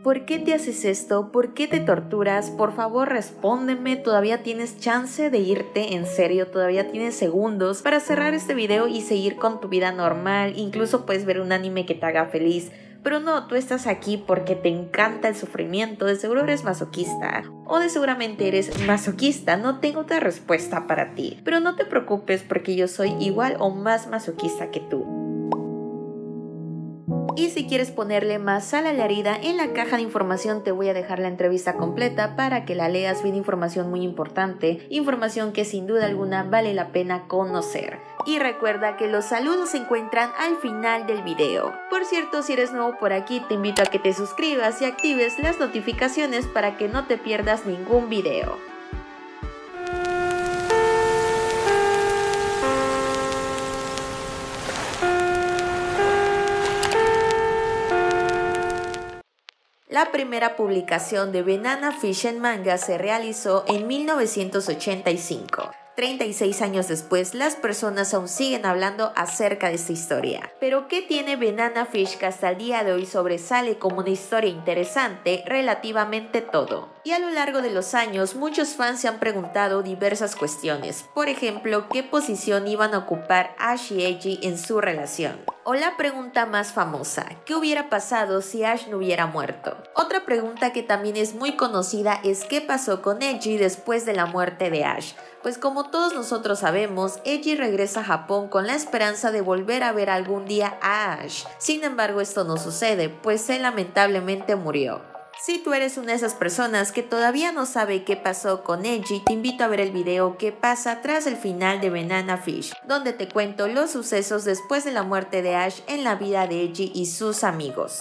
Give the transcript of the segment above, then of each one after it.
¿Por qué te haces esto? ¿Por qué te torturas? Por favor, respóndeme. Todavía tienes chance de irte, en serio. Todavía tienes segundos para cerrar este video y seguir con tu vida normal. Incluso puedes ver un anime que te haga feliz. Pero no, tú estás aquí porque te encanta el sufrimiento. De seguro eres masoquista. O de seguramente eres masoquista. No tengo otra respuesta para ti. Pero no te preocupes porque yo soy igual o más masoquista que tú. Y si quieres ponerle más sal a la herida, en la caja de información te voy a dejar la entrevista completa para que la leas. Viene información muy importante, información que sin duda alguna vale la pena conocer. Y recuerda que los saludos se encuentran al final del video. Por cierto, si eres nuevo por aquí, te invito a que te suscribas y actives las notificaciones para que no te pierdas ningún video. La primera publicación de Banana Fish en manga se realizó en 1985. 36 años después, las personas aún siguen hablando acerca de esta historia. Pero ¿qué tiene Banana Fish que hasta el día de hoy sobresale como una historia interesante? Relativamente todo. Y a lo largo de los años, muchos fans se han preguntado diversas cuestiones. Por ejemplo, ¿qué posición iban a ocupar Ash y Eiji en su relación? O la pregunta más famosa, ¿qué hubiera pasado si Ash no hubiera muerto? Otra pregunta que también es muy conocida es ¿qué pasó con Eiji después de la muerte de Ash? Pues como todos nosotros sabemos, Eiji regresa a Japón con la esperanza de volver a ver algún día a Ash. Sin embargo, esto no sucede, pues él lamentablemente murió. Si tú eres una de esas personas que todavía no sabe qué pasó con Eiji, te invito a ver el video ¿Qué pasa tras el final de Banana Fish?, donde te cuento los sucesos después de la muerte de Ash en la vida de Eiji y sus amigos.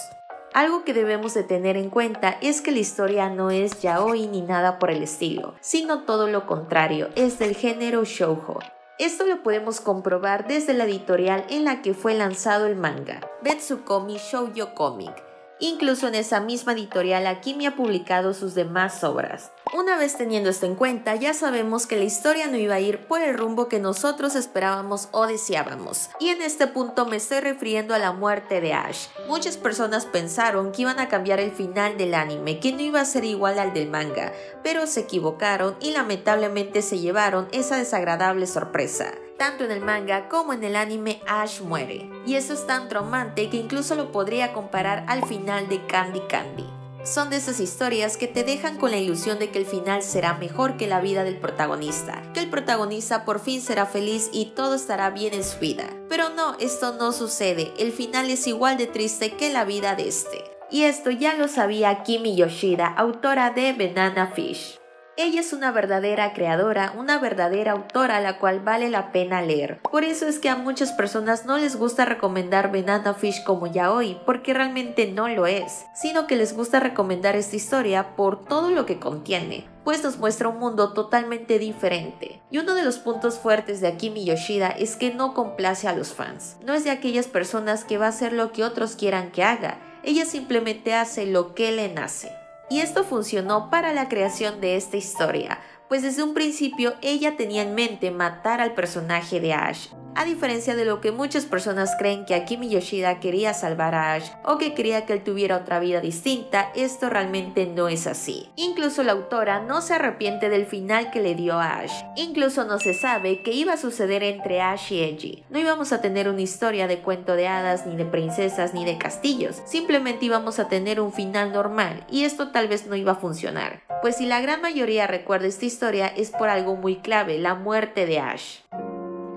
Algo que debemos de tener en cuenta es que la historia no es yaoi ni nada por el estilo, sino todo lo contrario, es del género shoujo. Esto lo podemos comprobar desde la editorial en la que fue lanzado el manga, Betsukomi Shoujo Comic. Incluso en esa misma editorial Akimi ha publicado sus demás obras. Una vez teniendo esto en cuenta, ya sabemos que la historia no iba a ir por el rumbo que nosotros esperábamos o deseábamos. Y en este punto me estoy refiriendo a la muerte de Ash. Muchas personas pensaron que iban a cambiar el final del anime, que no iba a ser igual al del manga, pero se equivocaron y lamentablemente se llevaron esa desagradable sorpresa. Tanto en el manga como en el anime, Ash muere. Y eso es tan traumante que incluso lo podría comparar al final de Candy Candy. Son de esas historias que te dejan con la ilusión de que el final será mejor que la vida del protagonista, que el protagonista por fin será feliz y todo estará bien en su vida. Pero no, esto no sucede, el final es igual de triste que la vida de este. Y esto ya lo sabía Kimi Yoshida, autora de Banana Fish. Ella es una verdadera creadora, una verdadera autora a la cual vale la pena leer. Por eso es que a muchas personas no les gusta recomendar Banana Fish como yaoi, porque realmente no lo es, sino que les gusta recomendar esta historia por todo lo que contiene, pues nos muestra un mundo totalmente diferente. Y uno de los puntos fuertes de Akimi Yoshida es que no complace a los fans. No es de aquellas personas que va a hacer lo que otros quieran que haga, ella simplemente hace lo que le nace. Y esto funcionó para la creación de esta historia, pues desde un principio ella tenía en mente matar al personaje de Ash, a diferencia de lo que muchas personas creen que Akimi Yoshida quería salvar a Ash o que quería que él tuviera otra vida distinta. Esto realmente no es así. Incluso la autora no se arrepiente del final que le dio a Ash. Incluso no se sabe qué iba a suceder entre Ash y Eiji. No íbamos a tener una historia de cuento de hadas, ni de princesas, ni de castillos. Simplemente íbamos a tener un final normal, y esto tal vez no iba a funcionar. Pues si la gran mayoría recuerda esta historia es por algo muy clave, la muerte de Ash.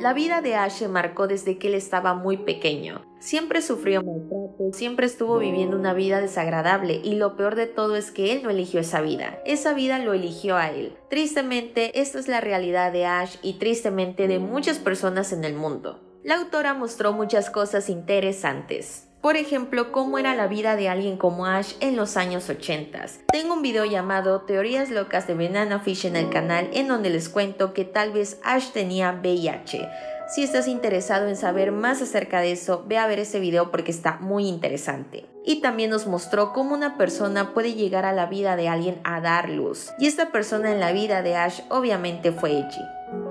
La vida de Ash se marcó desde que él estaba muy pequeño. Siempre sufrió maltrato, siempre estuvo viviendo una vida desagradable y lo peor de todo es que él no eligió esa vida lo eligió a él. Tristemente, esta es la realidad de Ash y tristemente de muchas personas en el mundo. La autora mostró muchas cosas interesantes. Por ejemplo, cómo era la vida de alguien como Ash en los años 80. Tengo un video llamado Teorías locas de Banana Fish en el canal en donde les cuento que tal vez Ash tenía VIH. Si estás interesado en saber más acerca de eso, ve a ver ese video porque está muy interesante. Y también nos mostró cómo una persona puede llegar a la vida de alguien a dar luz. Y esta persona en la vida de Ash obviamente fue Eiji.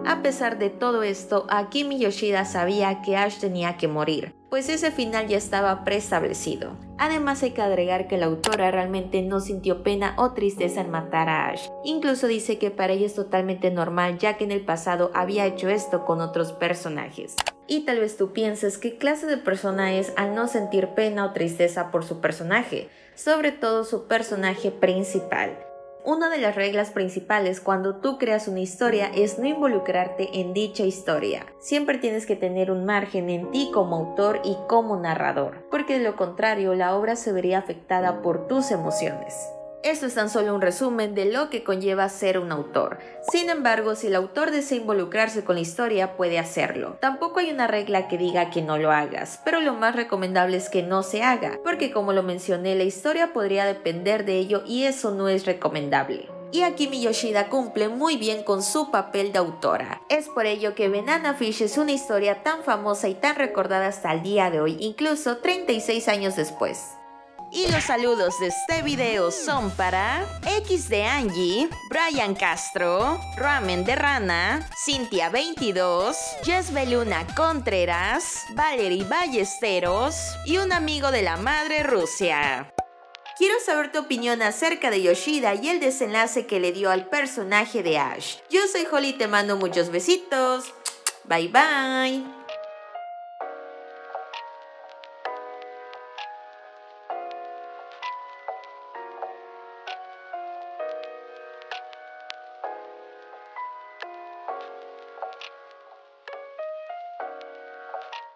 A pesar de todo esto, Akimi Yoshida sabía que Ash tenía que morir, pues ese final ya estaba preestablecido. Además hay que agregar que la autora realmente no sintió pena o tristeza en matar a Ash. Incluso dice que para ella es totalmente normal, ya que en el pasado había hecho esto con otros personajes. Y tal vez tú pienses qué clase de persona es al no sentir pena o tristeza por su personaje, sobre todo su personaje principal. Una de las reglas principales cuando tú creas una historia es no involucrarte en dicha historia. Siempre tienes que tener un margen en ti como autor y como narrador, porque de lo contrario la obra se vería afectada por tus emociones. Esto es tan solo un resumen de lo que conlleva ser un autor. Sin embargo, si el autor desea involucrarse con la historia, puede hacerlo. Tampoco hay una regla que diga que no lo hagas, pero lo más recomendable es que no se haga, porque como lo mencioné, la historia podría depender de ello y eso no es recomendable. Y Akimi Yoshida cumple muy bien con su papel de autora. Es por ello que Banana Fish es una historia tan famosa y tan recordada hasta el día de hoy, incluso 36 años después. Y los saludos de este video son para X de Angie, Brian Castro, Ramen de Rana, Cintia22, Yesbeluna Contreras, Valerie Ballesteros y un amigo de la madre Rusia. Quiero saber tu opinión acerca de Yoshida y el desenlace que le dio al personaje de Ash. Yo soy Holly y te mando muchos besitos. Bye bye.